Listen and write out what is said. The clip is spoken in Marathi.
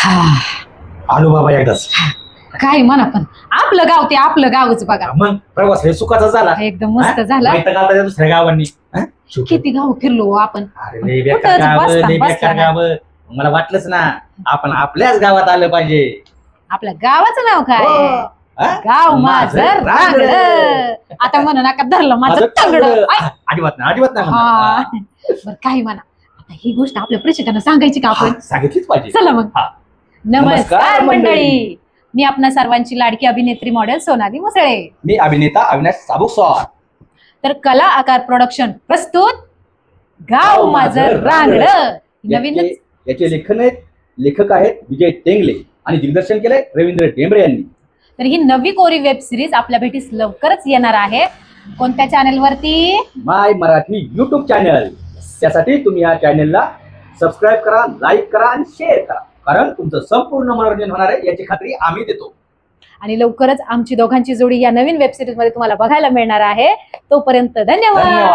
आलो बाबा एकदाच. काय म्हणा पण आपलं गाव ते आपलं गावच बघा. मग प्रवास हे सुखाचा झाला. एकदम मस्त झाला. आता दुसऱ्या गावांनी किती गाव फिरलो आपण. अरे लय बेकार गावं, लय बेकार गावं. मला वाटलंच ना आपण आपल्याच गावात आलं पाहिजे. आपल्या गावाचं नाव काय? हा? गाव माझं रांगड. आता म्हणू नका धरलं माझं तंगड. अजिबात नाही, अजिबात नाही म्हणणार. बरं काही म्हणा. आता ही गोष्ट आपल्या प्रेक्षकांना सांगायची का आपण? सांगितलीच पाहिजे. चला मग. हा. नमस्कार मंडळी. मी आपणा सर्वांची लाडकी अभिनेत्री मॉडेल सोनाली मुसळे. मी अभिनेता अविनाश साबुकस्वार. तर कला आकार प्रोडक्शन प्रस्तुत गाव माझं रांगड. नवीन याचे लेखक आहेत विजय टेंगले आणि दिग्दर्शन केलंय रवींद्र टेंबरे यांनी. तर ही नवी कोरी वेब सिरीज आपल्या भेटीस लवकरच येणार आहे. कोणत्या चॅनल वरती? माय मराठी युट्यूब चॅनल. त्यासाठी तुम्ही या चॅनलला सबस्क्राईब करा, लाईक करा आणि शेअर करा, कारण तुमचं संपूर्ण मनोरंजन होणार आहे याची खात्री आम्ही देतो. आणि लवकरच आमची दोघांची जोडी या नवीन वेब सिरीज मध्ये तुम्हाला बघायला मिळणार आहे. तोपर्यंत धन्यवाद.